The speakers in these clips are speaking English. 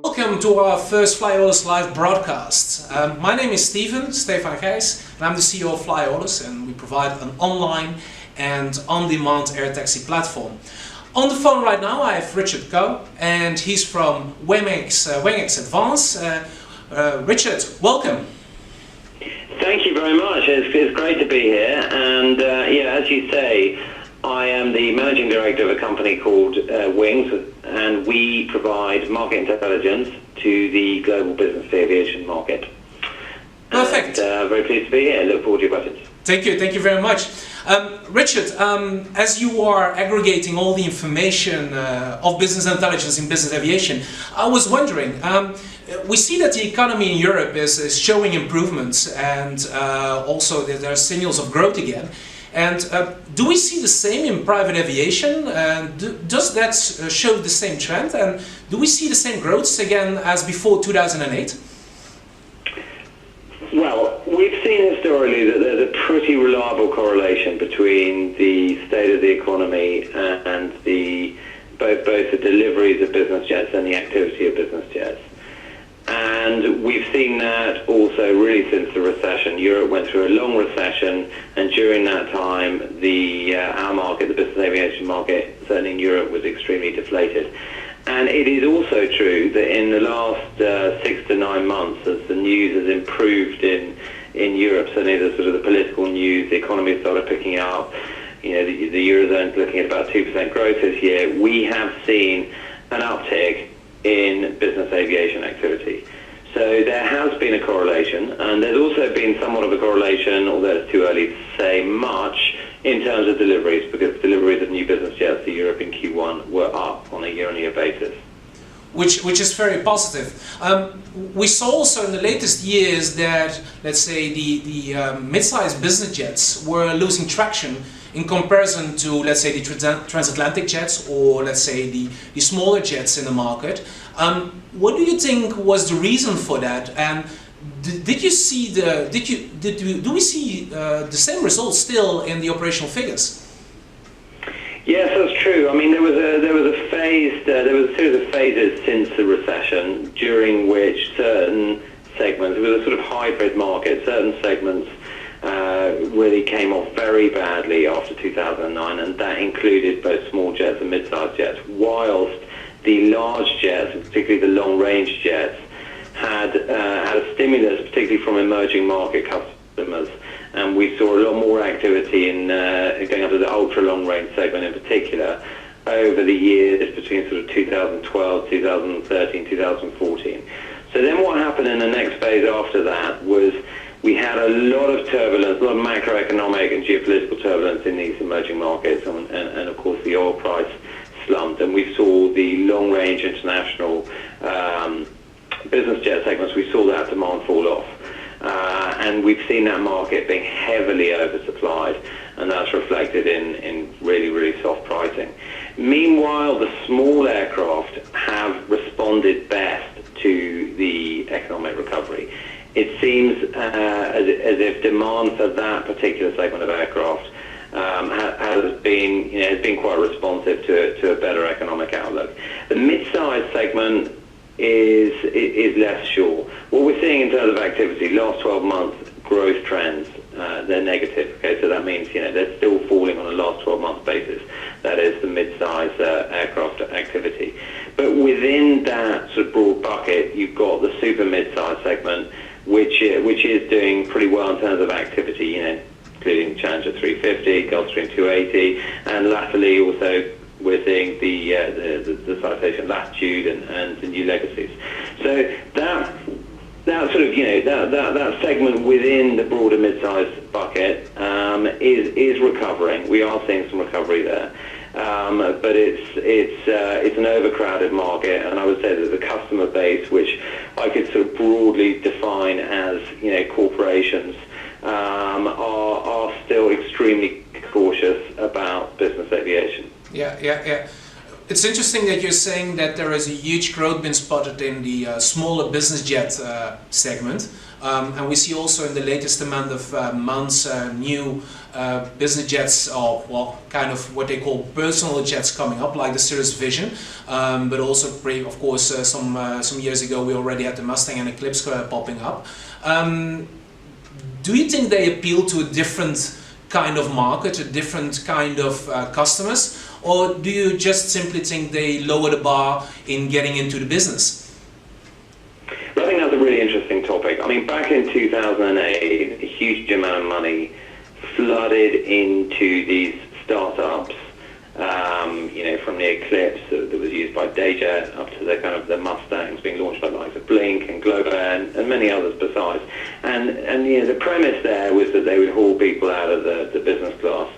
Welcome to our first Aeolus live broadcast. My name is Stefaan Ghys, and I'm the CEO of Aeolus, and we provide an online and on-demand air taxi platform. On the phone right now I have Richard Koe, and he's from WingX Advance. Richard, welcome. Thank you very much. It's great to be here, and as you say, I am the managing director of a company called WingX, and we provide market intelligence to the global business aviation market. Perfect. And, very pleased to be here. Look forward to your questions. Thank you very much. Richard, as you are aggregating all the information of business intelligence in business aviation, I was wondering, we see that the economy in Europe is showing improvements, and also that there are signals of growth again. And do we see the same in private aviation? Does that show the same trend? And do we see the same growths again as before 2008? Well, we've seen historically that there's a pretty reliable correlation between the state of the economy and both the deliveries of business jets and the activity of business jets. And we've seen that also really since the recession. Europe went through a long recession, and during that time, our market, the business aviation market, certainly in Europe, was extremely deflated. And it is also true that in the last 6 to 9 months, as the news has improved in Europe, certainly the sort of the political news, the economy started picking up. You know, the Eurozone's looking at about 2% growth this year. We have seen an uptick in business aviation activity. So there has been a correlation, and there's also been somewhat of a correlation, although it's too early to say much, in terms of deliveries, because deliveries of new business jets to Europe in Q1 were up on a year-on-year basis. Which is very positive. We saw also in the latest years that, let's say, the mid-sized business jets were losing traction in comparison to, let's say, the transatlantic jets, or let's say the smaller jets in the market. What do you think was the reason for that? And do we see the same results still in the operational figures? Yes, that's true. I mean, there was a series of phases since the recession, during which certain segments, it was a sort of hybrid market, certain segments really came off very badly after 2009, and that included both small jets and mid-sized jets, whilst the large jets, particularly the long-range jets, had a stimulus, particularly from emerging market customers. And we saw a lot more activity in going up to the ultra-long range segment in particular over the years between sort of 2012, 2013, 2014. So then what happened in the next phase after that was we had a lot of turbulence, a lot of macroeconomic and geopolitical turbulence in these emerging markets, and of course the oil price slumped, and we saw the long-range international business jet segments, we saw that demand fall off. And we've seen that market being heavily oversupplied, and that's reflected in really, really soft pricing. Meanwhile, the small aircraft have responded best to the economic recovery. It seems as if demand for that particular segment of aircraft has been quite responsive to a better economic outlook. The mid-sized segment is less sure. What we're seeing in terms of activity, last 12 months growth trends, they're negative. Okay, so that means they're still falling on a last 12 month basis. That is the mid-sized aircraft activity. But within that sort of broad bucket, you've got the super mid-sized segment, which is doing pretty well in terms of activity, including Challenger 350, Gulfstream 280, and latterly also we're seeing the Citation Latitude and the new legacies. So that sort of that segment within the broader mid-sized bucket is recovering. We are seeing some recovery there, but it's an overcrowded market, and I would say that the customer base, which I could sort of broadly define as corporations, are still extremely cautious about business aviation. Yeah. It's interesting that you're saying that there is a huge growth been spotted in the smaller business jet segment. And we see also in the latest amount of months new business jets, or well, kind of what they call personal jets coming up, like the Cirrus Vision. But also, of course, some years ago we already had the Mustang and Eclipse popping up. Do you think they appeal to a different kind of market, a different kind of customers, or do you just simply think they lower the bar in getting into the business? Well, I think that's a really interesting topic. I mean, back in 2008, a huge amount of money flooded into these startups, from the Eclipse that was used by Dayjet up to the Mustangs being launched by the likes of Blink and Globo and many others besides. And the premise there was that they would haul people out of the business class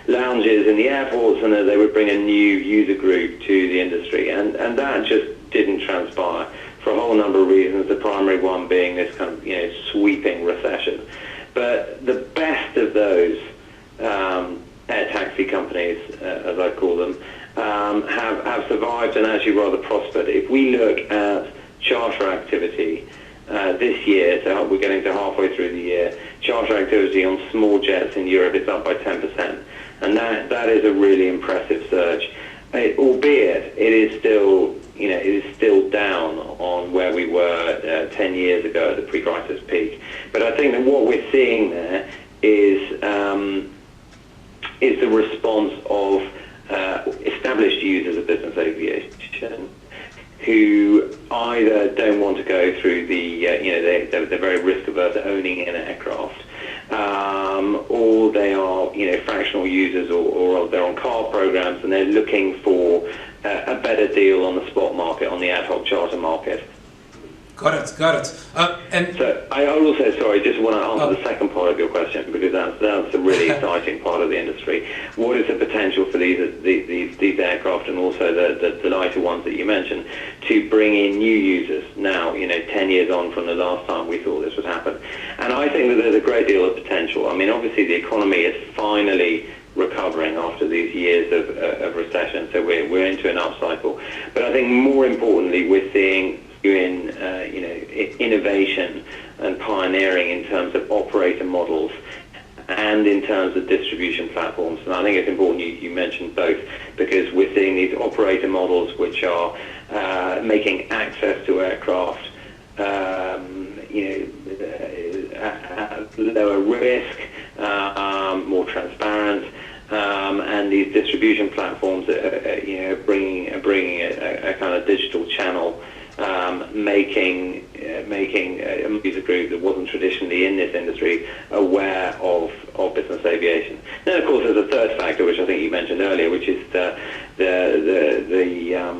lounges in the airports, and that they would bring a new user group to the industry. And that just didn't transpire for a whole number of reasons, the primary one being this kind of sweeping recession. But the best of those air taxi companies, as I call them, have survived and actually rather prospered. If we look at charter activity this year, so we're getting to halfway through the year, charter activity on small jets in Europe is up by 10%, and that is a really impressive surge. Albeit it is still down on where we were 10 years ago at the pre-crisis peak. But I think that what we're seeing there is the response of established users of business aviation who either don't want to go through they're very risk averse to owning an aircraft, or they are fractional users, or they're on car programs and they're looking for a better deal on the spot market, on the ad hoc charter market. Got it. And so I also, sorry, just want to answer the second part of your question, because that's a really exciting part of the industry. What is the potential for these aircraft, and also the lighter ones that you mentioned, to bring in new users now, 10 years on from the last time we thought this would happen? And I think that there's a great deal of potential. I mean, obviously the economy is finally recovering after these years of recession, so we're into an upcycle. But I think more importantly, we're seeing innovation and pioneering in terms of operator models and in terms of distribution platforms. And I think it's important you mentioned both, because we're seeing these operator models which are making access to aircraft lower risk, more transparent, and these distribution platforms are bringing a kind of digital channel, making a user group that wasn't traditionally in this industry aware of business aviation. Then, of course, there's a third factor, which I think you mentioned earlier, which is the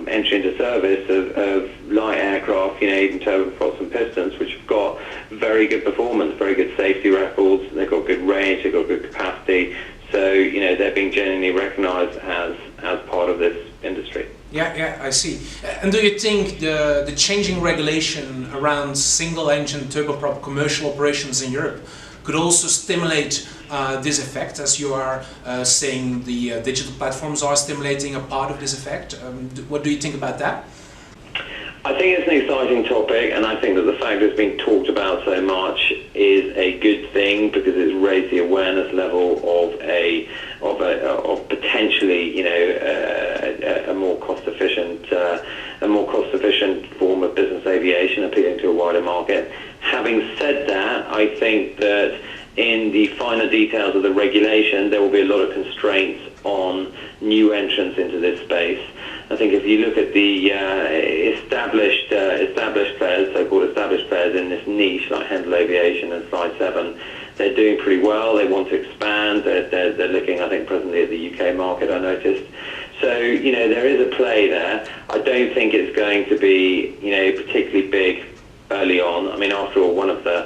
entry into service of light aircraft, even turboprops and pistons, which have got very good performance, very good safety records. They've got good range, they've got good capacity. So, they're being genuinely recognised as part of this industry. Yeah, I see. And do you think the changing regulation around single-engine turboprop commercial operations in Europe could also stimulate this effect, as you are saying the digital platforms are stimulating a part of this effect? What do you think about that? I think it's an exciting topic, and I think that the fact that it's been talked about so much is a good thing, because it's raised the awareness level of potentially, a more cost efficient form of business aviation appealing to a wider market. Having said that, I think that in the finer details of the regulation, there will be a lot of constraints on new entrants into this space. I think if you look at the established players, so-called established players in this niche, like Handel Aviation and Slide 7, they're doing pretty well. They want to expand. They're looking, I think, presently at the UK market, I noticed. So, there is a play there. I don't think it's going to be, particularly big early on. I mean, after all, one of the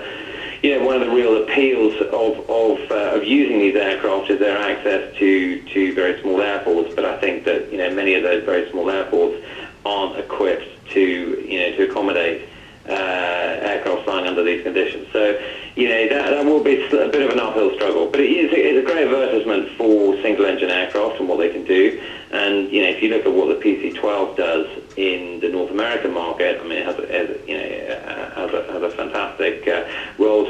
real appeals of using these aircraft is their access to very small airports. But I think that many of those very small airports aren't equipped to accommodate aircraft flying under these conditions. So that will be a bit of an uphill struggle. But it's a great advertisement for single-engine aircraft and what they can do. And if you look at what the PC-12 does in the North American market, I mean, it has a fantastic role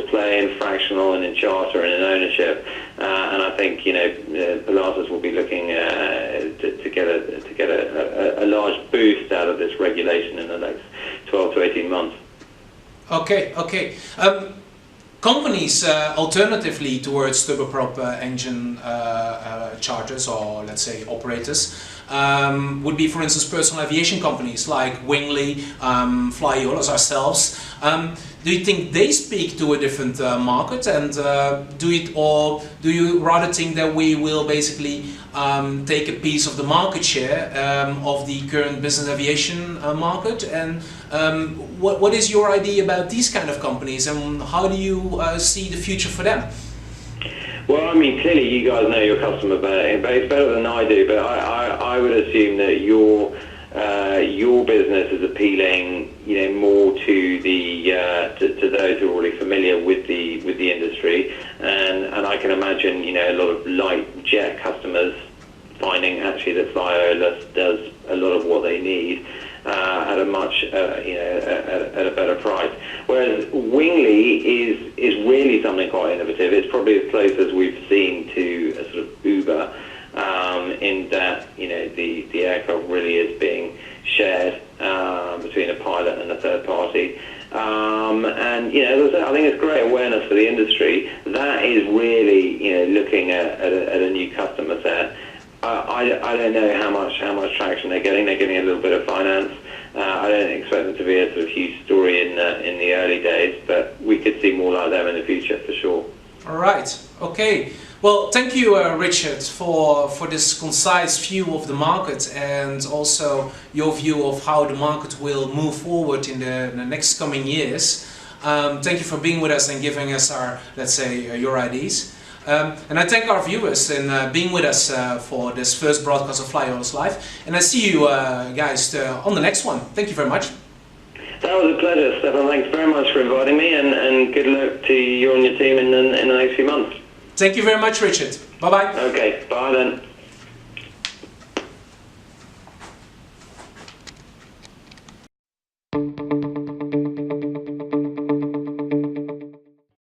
ownership. And I think Pilatus will be looking to get a large boost out of this regulation in the next 12 to 18 months. Okay. Companies alternatively towards turboprop engine charters, or let's say operators, would be, for instance, personal aviation companies like Wingley, Aeolus, ourselves. Do you think they speak to a different market, and do you rather think that we will basically take a piece of the market share of the current business aviation market? And what is your idea about these kind of companies, and how do you see the future for them? Well, I mean, clearly you guys know your customer better than I do, but I would assume that your business is appealing, more to to those who are already familiar with the industry, and I can imagine, a lot of light jet customers finding actually that Aeolus does a lot of what they need at a much at a better price. Whereas Wingley is really something quite innovative. It's probably as close as we've seen to a sort of Uber, in that the aircraft really is being shared between a pilot and a third party. And I think it's great awareness for the industry. That is really looking at a new customer set. I don't know how much traction they're getting. They're getting a little bit of finance. I don't expect them to be a sort of huge story in the early days, but we could see more like them in the future for sure. All right. Okay. Well, thank you, Richard, for this concise view of the market, and also your view of how the market will move forward in the next coming years. Thank you for being with us and giving us our, let's say, your ideas. And I thank our viewers in being with us for this first broadcast of Aeolus Live. And I see you guys on the next one. Thank you very much. That was a pleasure, Stefan. Thanks very much for inviting me, and good luck to you and your team in the next few months. Thank you very much, Richard. Bye-bye. Okay, bye then.